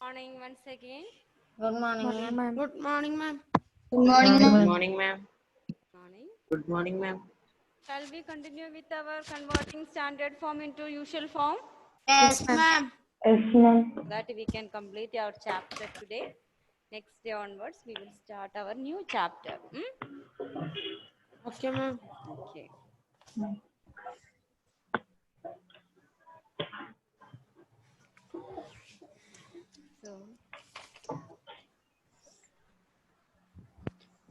Morning once again. Good morning, ma'am. Good morning, ma'am. Good morning, Good ma'am. morning, ma'am. Morning. Good morning, ma'am. Shall we continue with our converting standard form into usual form? Yes, Ma'am. Yes, ma'am. That we can complete our chapter today. Next day onwards, we will start our new chapter. Okay, ma'am. Okay. So,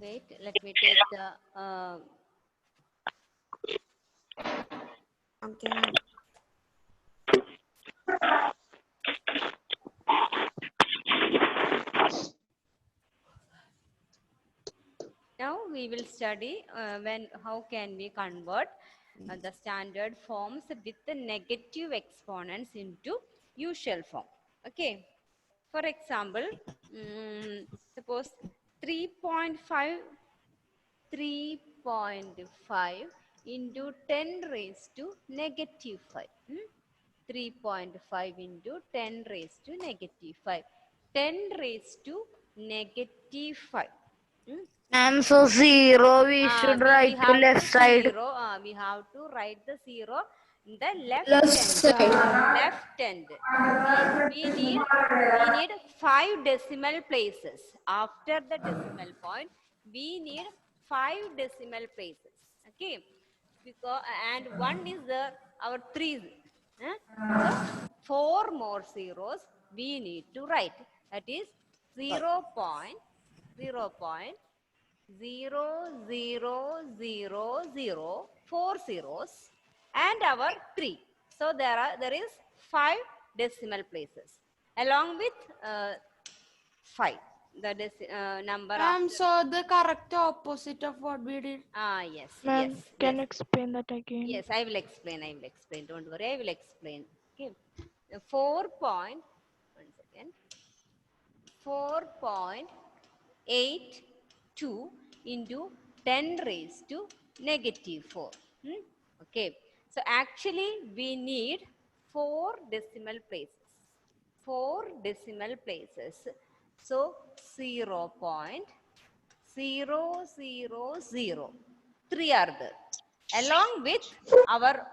wait, let me take the Okay, ma'am. now we will study how can we convert the standard forms with the negative exponents into usual form. Okay. For example, suppose 3.5 into 10 raised to negative 5. 3.5 into 10 raised to negative 5. 10 raised to negative 5. ma'am. So 0 we should We write to have left to side. zero. We have to write the 0 in the left Left end. side. Left end. We need 5 decimal places. After the decimal point, we need 5 decimal places. Okay. Because and one is our 3. So 4 more zeros we need to write. That is 0.0.00004 zeros and our 3. So there is 5 decimal places along with 5. The number Ma'am, after. so the correct opposite of what we did. Yes, Ma'am, yes, can yes. you explain that again? Yes, I will explain. Don't worry, I will explain. Okay. 4 point, one second. 4.82 into 10 raised to negative 4. Okay. So actually we need 4 decimal places. 4 decimal places. So 0.000 are there. Along with our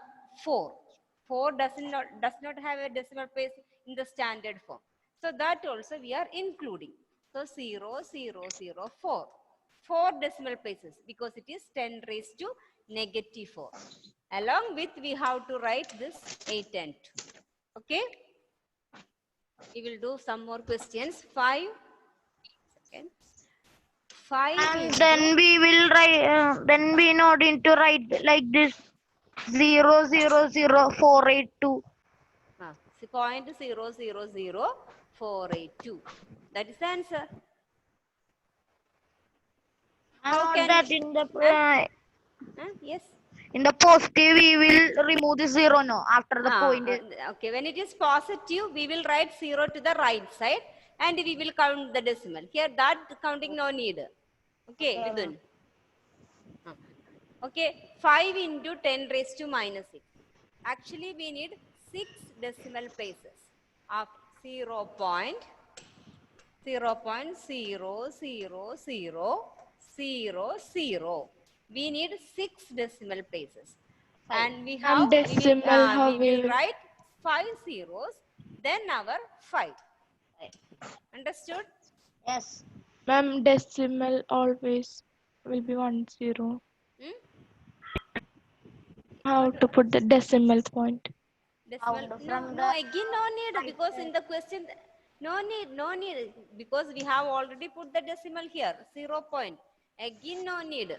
4. 4 does not have a decimal place in the standard form. So that also we are including. So 0.004. 4 decimal places because it is 10 raised to negative 4. Along with we have to write this 8 and 2. Okay. We will do some more questions. 5. Second. 5 And into. then we will write. Then we need to write like this: 0.00482. 0.000482. That is the answer. And How on can that we? in Yes. the positive we will remove the 0 no after the point. Okay. When it is positive, we will write 0 to the right side and we will count the decimal. Here that counting no need. Okay, Vidun. Okay, 5 into 10 raised to minus 6. Actually, we need 6 decimal places of 0.00000. We need 6 decimal places. And we Ma'am, decimal how we will we write 5 zeros, then our 5. Understood? Yes. Ma'am, decimal always will be 10. How What? to put the decimal point? Decimal? No, again no need because in the question, no need because we have already put the decimal here, 0 point. Again no need.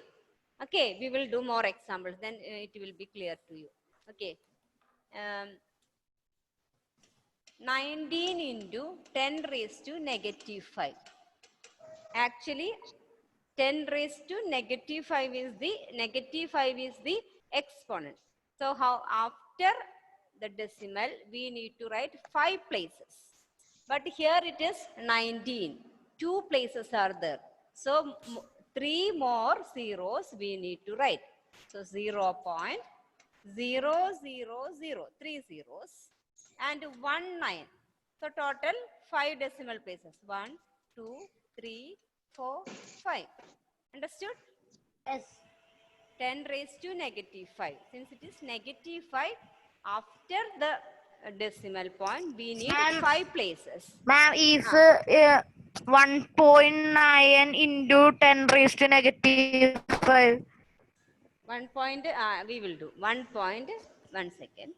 Okay, we will do more examples, then it will be clear to you. Okay. 19 into 10 raised to negative 5. Actually, 10 raised to negative 5 is the exponent. So how after the decimal we need to write 5 places. But here it is 19. 2 places are there. So 3 more zeros we need to write. So 0.000, 3 zeros and 19. So total 5 decimal places. 1, 2, 3, 4, 5. Understood? Yes. 10 raised to negative 5. Since it is negative 5, after the decimal point, we need Ma'am. 5 places. Ma'am, is 1.9 into 10 raised to negative 5. 1 point, we will do 1 point, 1 second.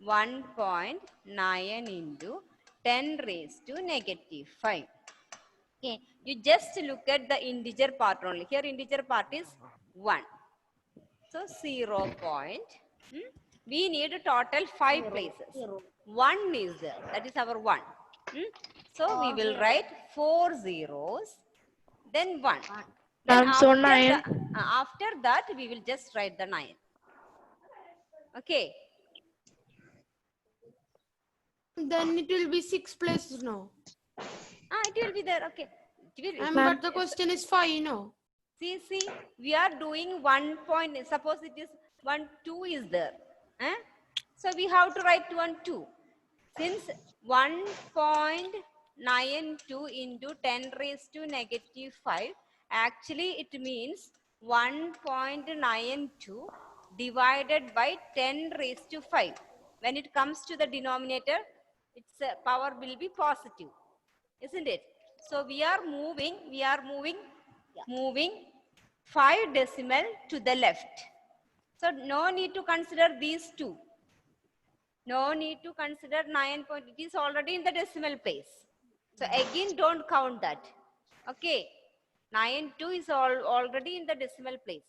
1.9 into 10 raised to negative 5. Okay, you just look at the integer part only. Here integer part is 1. So 0 point. We need a total 5 places. 1 is there. That is our 1. So we will write 4 zeros, then 1. Then Ma'am, so 9. after that, we will just write the 9. Okay. Then it will be 6 places now. It will be there. Okay. But the question is 5, no? See, we are doing 1 point. Suppose it is 1, 2 is there. So we have to write 1, 2. Since 1.92 into 10 raised to negative 5, actually it means 1.92 divided by 10 raised to 5. When it comes to the denominator, its power will be positive, isn't it? So we are moving 5 decimal to the left. So no need to consider these two. No need to consider 9 point. It is already in the decimal place. So again, don't count that. Okay. 9.2 is already in the decimal place.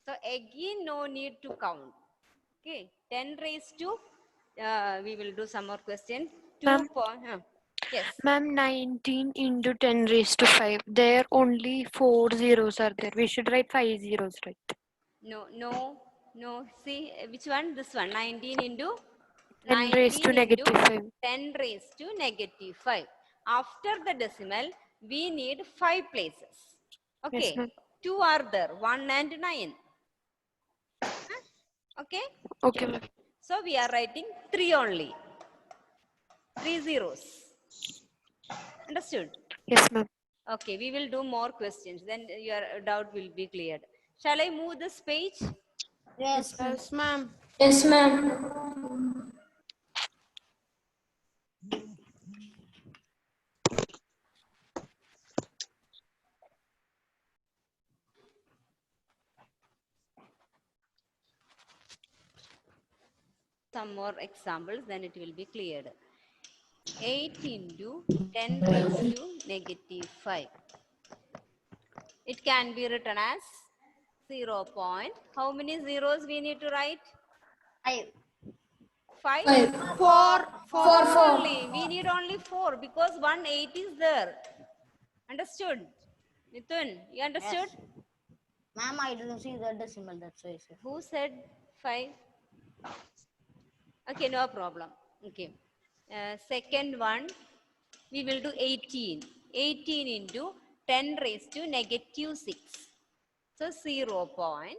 So again, no need to count. Okay. 10 raised to, we will do some more question. 2 Ma'am. point. Yes. Ma'am, 19 into 10 raised to 5. There only 4 zeros are there. We should write 5 zeros, right? No. See, which one? This one. 19 into 10 raised to negative 5. 10 raised to negative 5. After the decimal, we need 5 places. Okay. Yes, ma'am. 2 are there, 1 and 9. Okay. Okay, ma'am. So we are writing 3 only. 3 zeros. Understood? Yes, ma'am. Okay, we will do more questions. Then your doubt will be cleared. Shall I move this page? Yes. Yes, ma'am. Yes, ma'am. Some more examples, then it will be cleared. 8 into 10 raised to negative 5. It can be written as 0 point. How many zeros we need to write? 5. 5? 4. Only. We need only 4 because 1 8 is there. Understood? Mithun, you understood? Yes. Ma'am, I didn't see the decimal, that's why I said. Who said 5? Okay, no problem. Okay. Second one, we will do 18. 18 into 10 raised to negative 6. So 0 point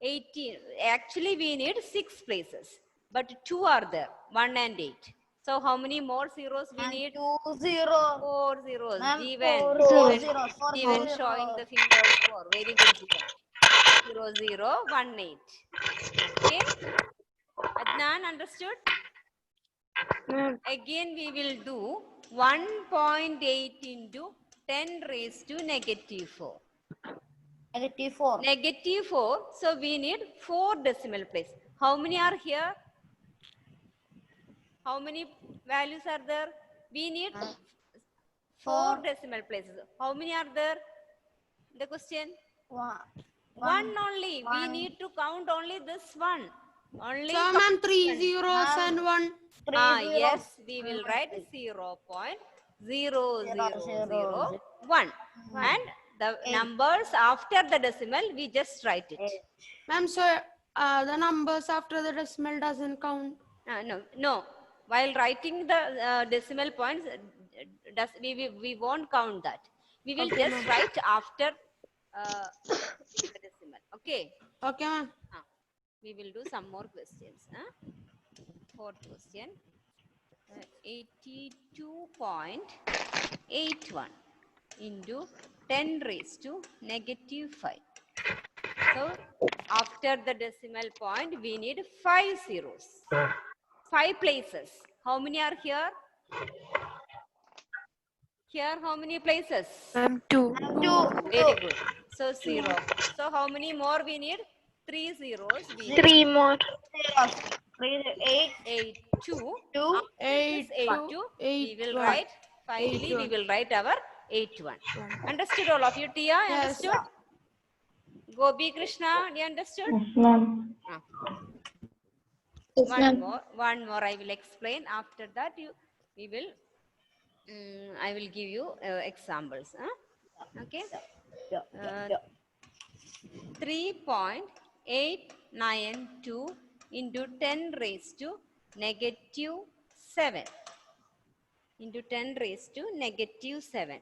18. Actually, we need 6 places, but 2 are there, 1 and 8. So how many more zeros we need? 2 0. 4 zeros. Ma'am, Jeevan, 4 Jeevan, zeros. 4 Jeevan zeros. showing the finger 4. Very good, Jeevan. 0 0 1 8. Okay. Adnan, understood? Ma'am, Again, we will do 1.8 into 10 raised to negative 4. Negative 4. Negative 4. So we need 4 decimal places. How many are here? How many values are there? We need 4 decimal places. How many are there? The question? 1. 1 only. We need to count only this one. Only. So, ma'am, 3 zeros and 1. Yes, we will write 0.0001. And the numbers after the decimal, we just write it. Ma'am, so the numbers after the decimal doesn't count. No. While writing the decimal points, we won't count that. We will just write after the decimal. Okay. Okay, ma'am. We will do some more questions. Fourth question. 82.81 into 10 raised to negative 5. So after the decimal point, we need 5 zeros. 5 places. How many are here? Here, how many places? Ma'am, 2. Very good. So 0. So how many more we need? 3 zeros. We need 3 more. 8, 2. After Eight, this 8, 2, we eight, will one. write, finally we will write our 8, 1. Understood all of you, Tia? Yes. Understood? Gopi Krishna, you understood? Yes, ma'am. Ah. Yes, ma'am. One more I will explain. After that, we will, I will give you examples. Huh? Okay. 3.892 into 10 raised to negative 7 into 10 raised to negative 7.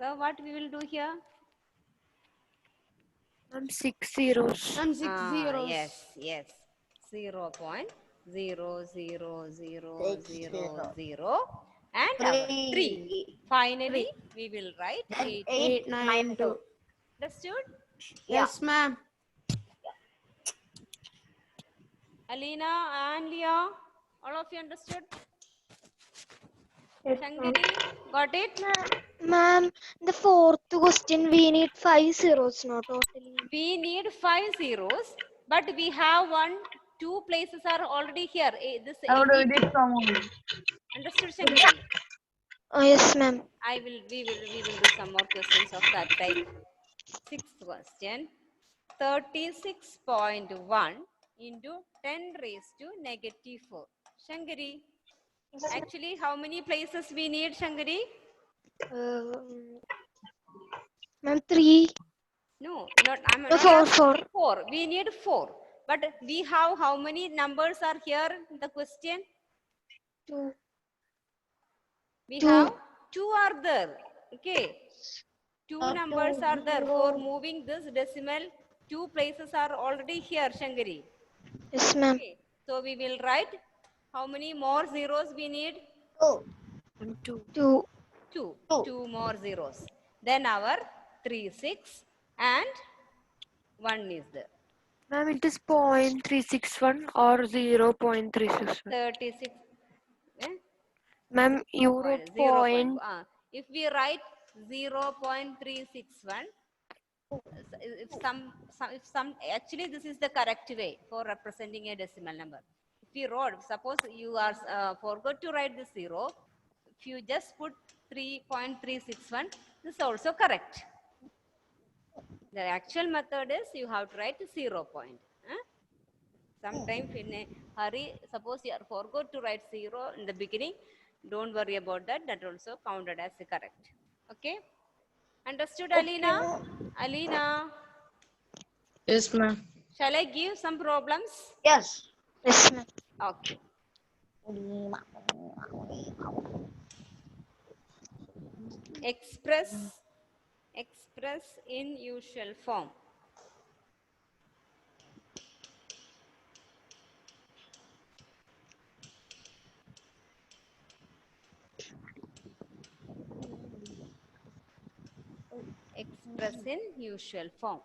So what we will do here? Ma'am, 6 zeros. And 6 zeros. Yes, yes. 0.00000 and our 3. Finally, we will write 8. 892. Understood? Yes, ma'am. Alina and Leah, all of you understood? Yes, Shankari, got it? Ma'am, the fourth question we need 5 zeros, no totally. We need 5 zeros, but we have 2 places are already here. This 82. Understood, Shankari? Yes, ma'am. We will do some more questions of that type. Sixth question. 36.1 into 10 raised to negative 4. Shankari, actually, how many places we need, Shankari? Ma'am, 3. No, I'm No, not 4, asking 4. 4. We need 4. But we have how many numbers are here in the question? 2. We 2. have 2 are there. Okay. 2 numbers are there. For moving this decimal, 2 places are already here, Shankari. Yes, ma'am. Okay. So we will write how many more zeros we need? 2. 2. 2. 2 more zeros. Then our 3, 6 and 1 is there. Ma'am, it is 0.361 or 0.361. 36. Eh? Ma'am, you wrote 0. If we write 0.361, if some actually this is the correct way for representing a decimal number. If you wrote, suppose you are forgot to write the 0, if you just put 3.361, this is also correct. The actual method is you have to write 0 point. Sometimes in a hurry, suppose you are forgot to write 0 in the beginning, don't worry about that. That also counted as correct. Okay? Understood, Alina? Alina, Yes, ma'am. shall I give some problems? Yes, ma'am. Okay. Express in usual form. Express in usual form.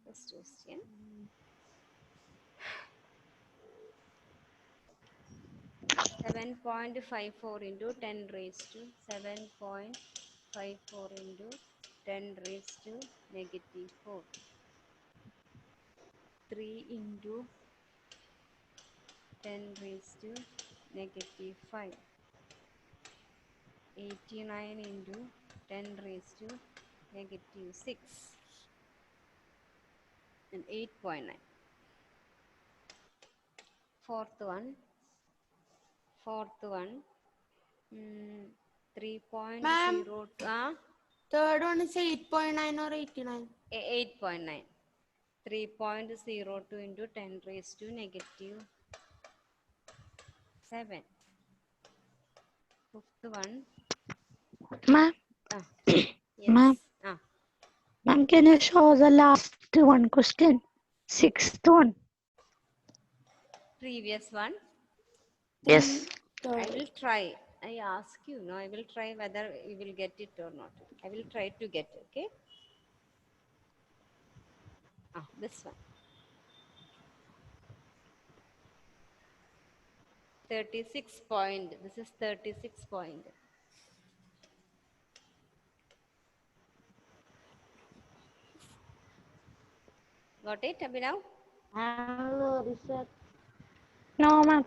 First question. .54 into 10 raised to 7.54 into 10 raised to negative 4. 3 into 10 raised to negative 5. 89 into 10 raised to negative 6. And 8.9. Fourth one. 3.0. Third one is 8.9 or 89. 8.9. 3.02 into 10 raised to negative 7. Fifth one. Ma'am, Yes. Ma'am. Ma'am, can you show the last one question? Sixth one. Previous one. Yes. I will try. I ask you, no, I will try whether you will get it or not. I will try to get it, okay? Ah, this one. 36 point. This is 36 point. Got it, Abhinav? No, ma'am.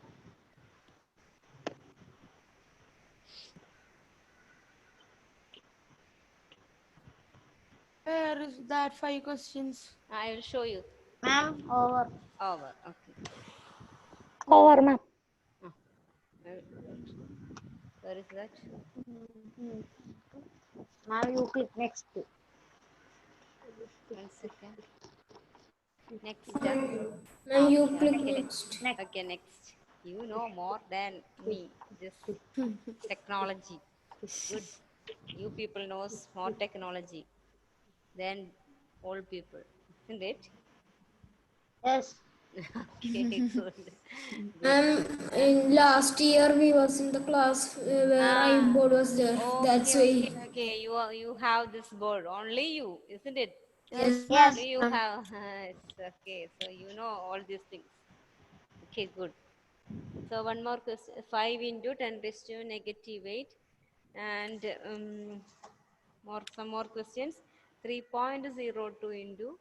Where is that 5 questions? I will show you. Ma'am, over. Over. Okay. Over, ma'am. Ah, where is that? Ma'am, you click next. 1 second. Next. Ah, Now you okay, click okay. next. Okay, next. You know more than me. This technology. Good. You people knows more technology than old people, isn't it? Yes. Okay, good. Good. In last year we was in the class where Ah, iBoard was there. That's okay, why. okay, okay. You have this board. Only you, isn't it? Yes, Yes. Only you have. It's okay. So you know all these things. Okay, good. So one more question. 5 into 10 raised to negative 8. And some more questions. 3.02 into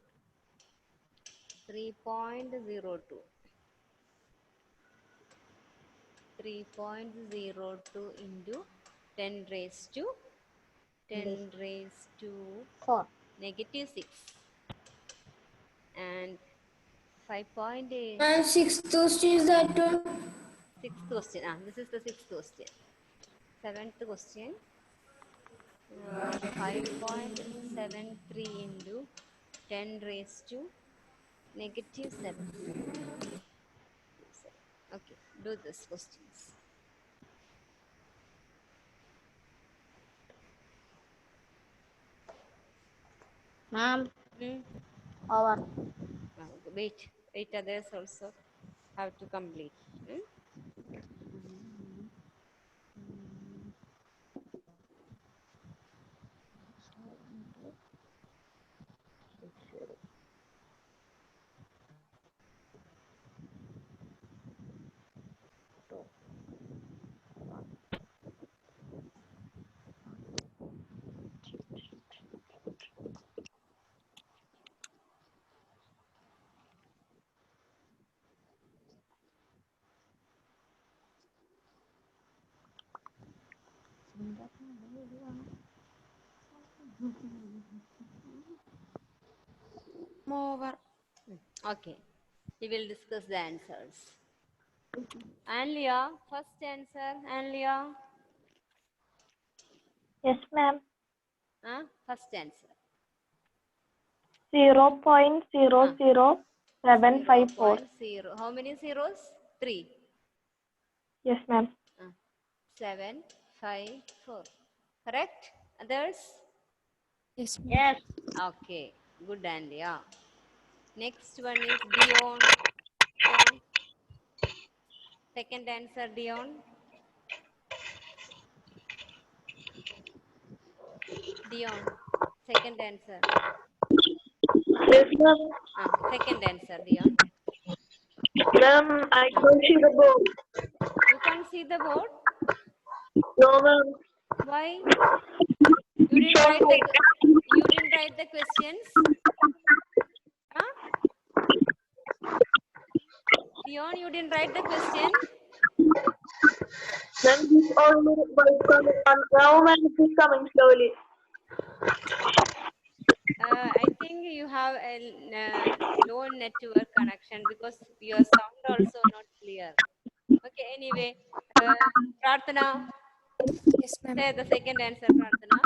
3.02. 3.02 into 10 raised to 10 raised to 4. negative 6 and 5.8. and sixth question is that one. Sixth question. This is the sixth question. Seventh question. 5.73 into 10 raised to negative 7. Okay, do this questions. Ma'am, Hmm? over. Wait, others also have to complete. Hmm? Over. Okay, we will discuss the answers. Anlia, first answer. Anlia, Yes, ma'am. first answer. 0.00754. 0.0. How many zeros? 3. Yes, ma'am. 7, 5, 4. Correct? Others? Yes. Yes. Okay, good Anlia. Next one is Dion. Dion. Second answer, Dion. Dion. Second answer. Yes, ma'am. Second answer, Dion. Ma'am, I can't see the board. You can't see the board? No, ma'am. Why? You didn't write the questions? Huh? Dion, you didn't write the question? Then he's already coming on. Now, ma'am, he's coming slowly. I think you have a low network connection because your sound also not clear. Okay, anyway, Prarthana, Yes, ma'am. say the second answer, Prarthana.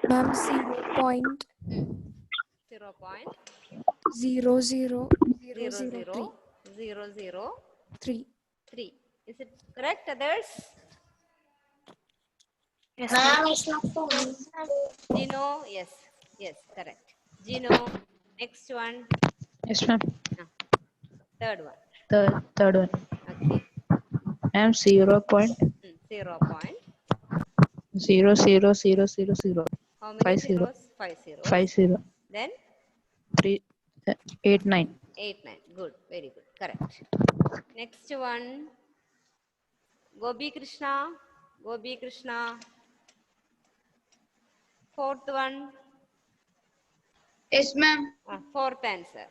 Ma'am, 0.000003. 0.00003. Is it correct, others? Yes, Ma'am, ma'am. it's not for me. Gino, yes, correct. Gino, next one. Yes, ma'am. Third one. Third one. Okay. Ma'am, 0.000000. How many 50. zeros? 5 zeros. 50. Then 3, 89. 8, 9. Good. Very good. Correct. Next one. Gopi Krishna. Gopi Krishna. Fourth one. Yes, ma'am. Fourth answer.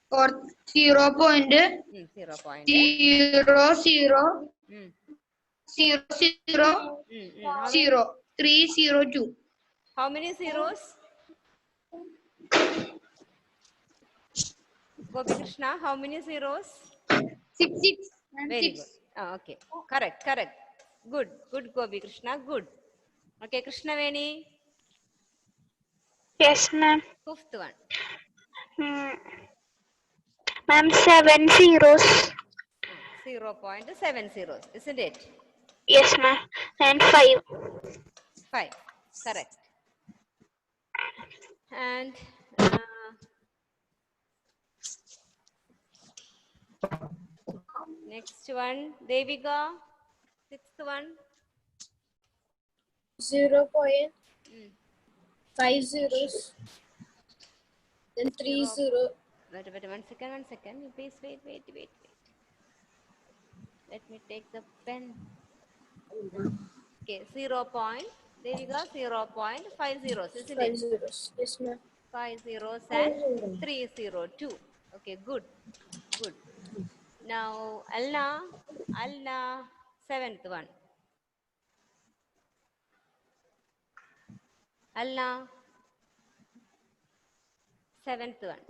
For 0.000000. 0 point. 0 How 302. how many zeros? Gopi Krishna, how many zeros? 6. Very good. Okay. Correct. Good. Good, Gopi Krishna. Good. Okay, Krishna Veni. Yes, ma'am. Fifth one. Ma'am, 7 zeros. 0.7 zeros, isn't it? Yes, ma'am. And 5. 5. Correct. And next one, Devika. Sixth one. 0.5 Mm. zeros. Then 3 Zero. 0. Wait, 1 second. Please wait. Let me take the pen. Okay, 0 point. Devika, 0.5 zeros, isn't 5 it? zeros. Yes, ma'am. 5 zeros and 302. Okay, good. Now, Alna, seventh one. Alna, seventh one.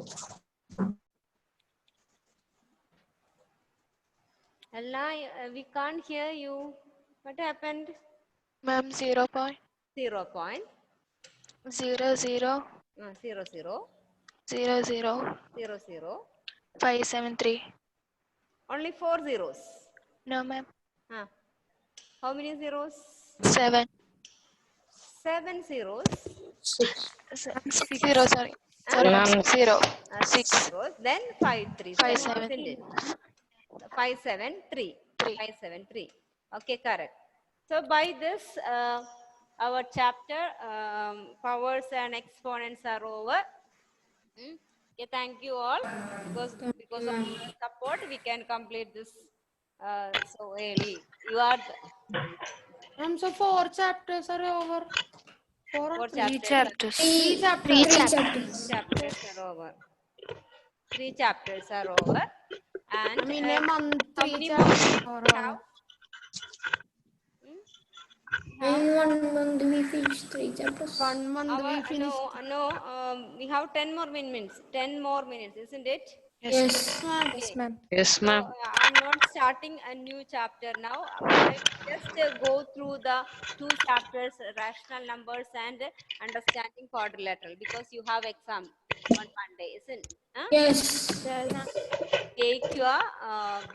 Alna, we can't hear you. What happened? Ma'am, 0.000000 0 point. 0000 573. Only 4 zeros. No, ma'am. How many zeros? 7. 7 zeros. 6. 6 0, sorry. Sorry, ma'am. 0. 6. Zeros. Then 5 3 5 7, 7 isn't it? 5 7 3. 3. 5 7 3. Okay, correct. So by this, our chapter powers and exponents are over. Okay, thank you all. Because of support, we can complete this so early. You are So 4 chapters are over. 4 3 chapters. chapters. 3 chapters. 3 chapters. Chapters are over. 3 chapters are over. And I mean, a month, how 3 many chapters more are we have? In 1 month we finished 3 chapters. 1 month we finished. We have 10 more minutes. 10 more minutes, isn't it? Yes. Yes, ma'am. Yes, So ma'am. I'm not starting a new chapter now. I just go through the 2 chapters, rational numbers and understanding quadrilateral, because you have exam on Monday, isn't it? Yes. Take your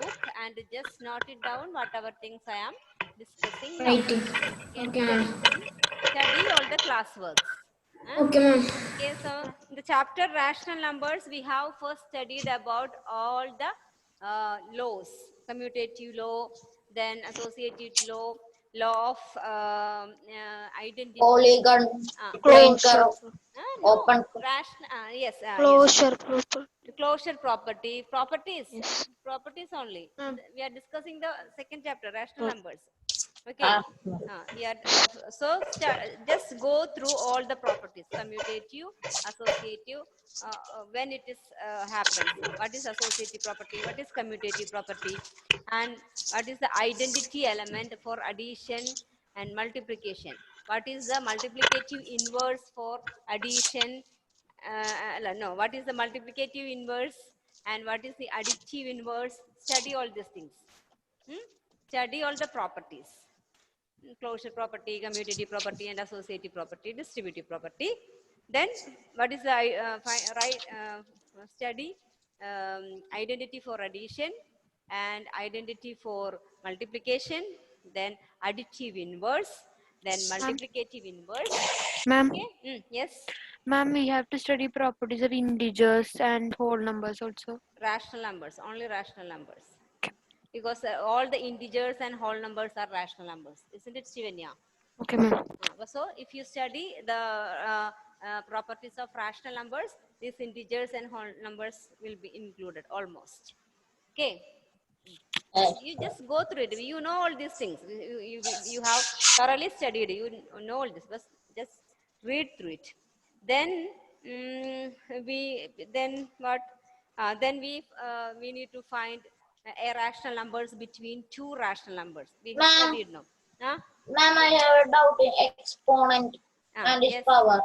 book and just note it down, whatever things I am discussing now. Writing. Okay, ma'am. Study all the classworks. Okay, ma'am. Okay, so in the chapter rational numbers, we have first studied about all the laws, commutative law, then associative law, law of identity. Polygon. Closure. No, Open. rational. Yes. Closure. Closure properties Yes. properties only. Mm. We are discussing the second chapter, rational numbers. Okay. Ah. We are just go through all the properties: commutative, associative, when it is happens, what is associative property, what is commutative property, and what is the identity element for addition and multiplication, what is the multiplicative inverse for addition, what is the multiplicative inverse and what is the additive inverse. Study all these things. Study all the properties: closure property, commutative property, and associative property, distributive property. Then what is the study identity for addition and identity for multiplication, then additive inverse, then multiplicative inverse. Ma'am, Okay. Yes. ma'am, we have to study properties of integers and whole numbers also. Rational numbers, only rational numbers. because all the integers and whole numbers are rational numbers. Isn't it, Shivanya? Okay, ma'am. So if you study the properties of rational numbers, these integers and whole numbers will be included almost. Okay. You just go through it. You know all these things. You have thoroughly studied. You know all this. But just read through it. Then then what? Then we need to find irrational numbers between two rational numbers. We Ma'am. studied now. Huh? Ma'am, I have a doubt in exponent and its Yes. power.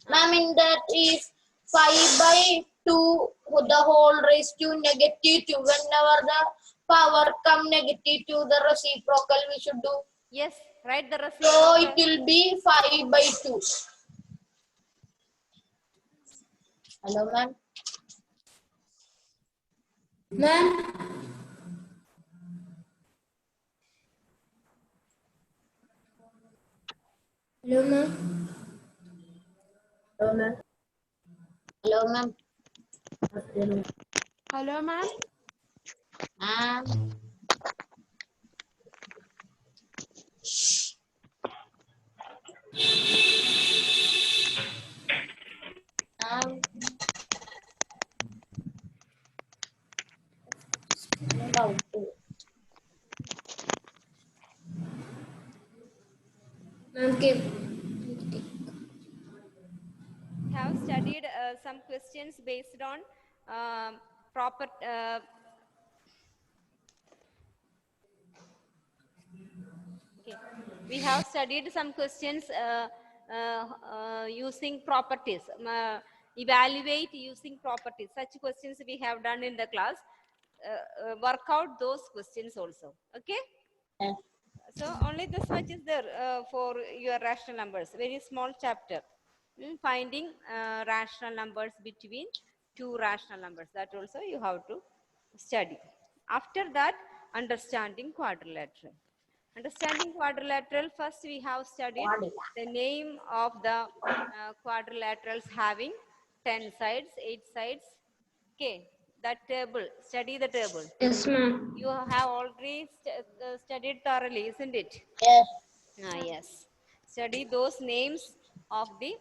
Ma'am, in that is 5 by 2 with the whole raised to negative 2. Whenever the power come negative to the reciprocal, we should do. Yes, write the So reciprocal. it will be 5 by 2. Hello, ma'am. Ma'am, hello, ma'am. Hello, ma'am. Hello, ma'am. Hello, ma'am. Ma'am. Ma'am. No doubt. Ma'am, keep. Have studied some questions based on proper. Okay. We have studied some questions using properties. Evaluate using properties. Such questions we have done in the class. Work out those questions also. Okay. Yes. So only this much is there for your rational numbers. Very small chapter. Finding rational numbers between two rational numbers. That also you have to study. After that, understanding quadrilateral. Understanding quadrilateral, first we have studied the name of the quadrilaterals having 10 sides, 8 sides. Okay, that table, study the table. Yes, ma'am. You have already studied thoroughly, isn't it? Yes. Yes. Study those names of the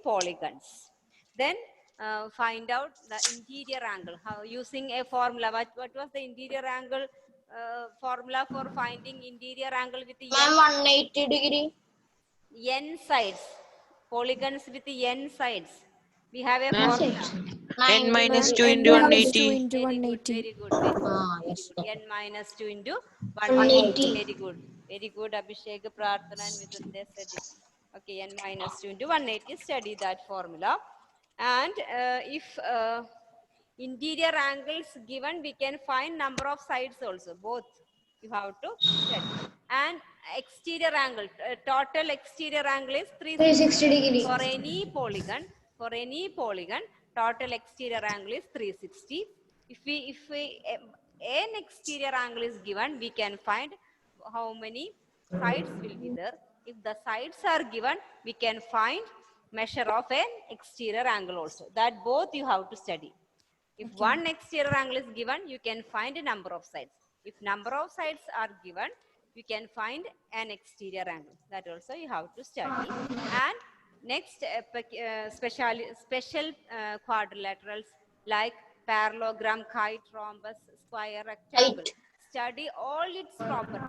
polygons. Then find out the interior angle. How using a formula? What was the interior angle formula for finding interior angle with the Ma'am, 180 degree. n sides? Polygons with the n sides. We have a Ma'am. formula. N minus 2 N into minus 2 180. into Very good, 180. very good, very good. Ah, yes. N minus 2 into 180. 180. Very good. Very good, Abhishek, Prarthana, and Mithunde study. Okay, N minus 2 into 180. Study that formula. And if interior angles given, we can find number of sides also. Both you have to study. And exterior angle, total exterior angle is 360 degree. For any polygon, total exterior angle is 360. If an exterior angle is given, we can find how many sides will be there. If the sides are given, we can find measure of an exterior angle also. That both you have to study. If one exterior angle is given, you can find a number of sides. If number of sides are given, you can find an exterior angle. That also you have to study. And next, special quadrilaterals like parallelogram, kite, rhombus, square, rectangle. Study all its properties.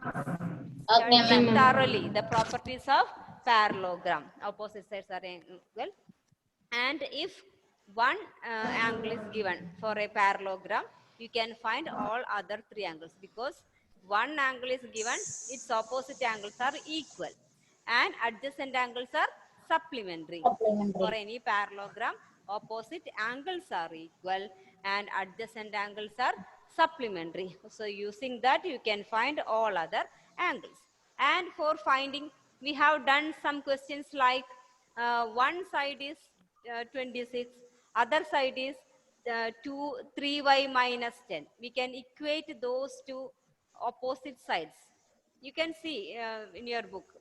Okay, Study ma'am. thoroughly the properties of parallelogram. Opposite sides are equal. And if one angle is given for a parallelogram, you can find all other three angles, because one angle is given, its opposite angles are equal, and adjacent angles are supplementary. For any parallelogram, opposite angles are equal and adjacent angles are supplementary. So using that, you can find all other angles. And for finding, we have done some questions like one side is 26, other side is 3y minus 10. We can equate those two opposite sides. You can see in your book.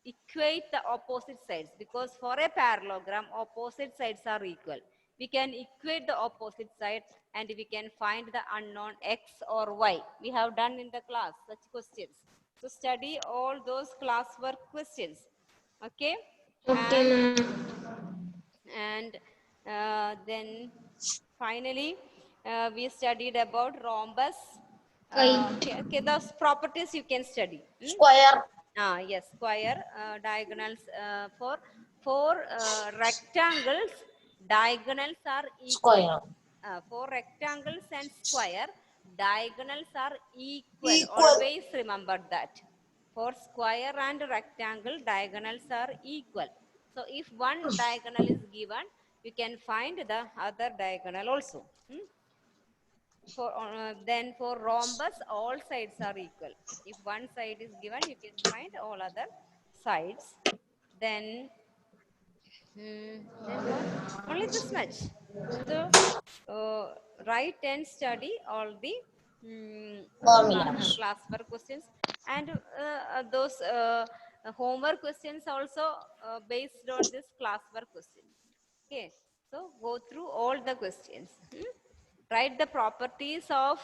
Equate the opposite sides, because for a parallelogram, opposite sides are equal. we can equate the opposite side and we can find the unknown x or y. We have done in the class such questions. So study all those classwork questions. Okay. Okay, ma'am. And then finally we studied about rhombus. Okay, those properties you can study. Square. Yes, square, diagonals for rectangles, diagonals are equal. Square. For rectangles and square, diagonals are equal. Equal. Always remember that. For square and rectangle, diagonals are equal. So if one diagonal is given, you can find the other diagonal also. Then for rhombus, all sides are equal. If one side is given, you can find all other sides. Then what? Only this much. So write and study all the Formulas. classwork questions, and those homework questions also based on this classwork questions. Okay, so go through all the questions. Write the properties of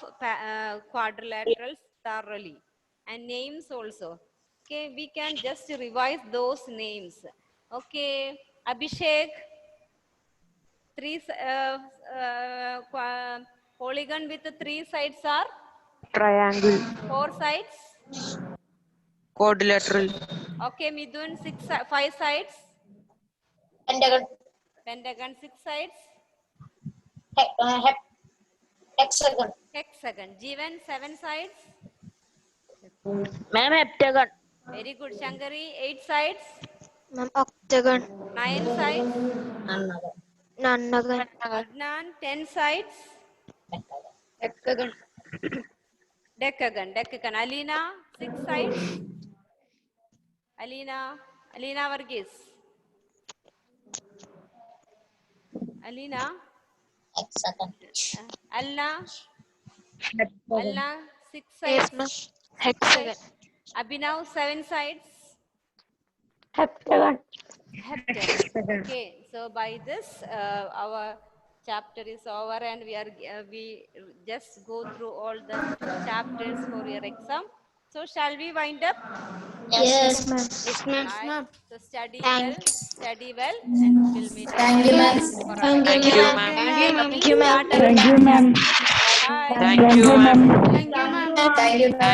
quadrilaterals thoroughly and names also. Okay, we can just revise those names. Okay, Abhishek, polygon with 3 sides are? Triangle. 4 sides? Quadrilateral. Okay, Midun, 5 sides? Pentagon. Pentagon, 6 sides? Hexagon. Hexagon. Jeevan, 7 sides? Ma'am, heptagon. Very good. Shankari, 8 sides? Ma'am, octagon. 9 sides? Nanagan. Adnan, 10 sides? Hexagon. Decagon. Decagon. Alina, 6 sides? Alina Varghese. Alina? Hexagon. Alna, 6 sides? Yes, ma'am. Hexagon. Abhinav, 7 sides? Heptagon. Heptagon. Okay, so by this our chapter is over, and we just go through all the chapters for your exam. So shall we wind up? Yes, ma'am. Yes, ma'am. Right. So study Thanks. well, and we'll meet Thank you, ma'am. for Thank Thank you, you, ma'am. ma'am. Thank you, ma'am. Thank you, ma'am. Bye. Thank you, ma'am. Thank you, ma'am. Thank you, ma'am.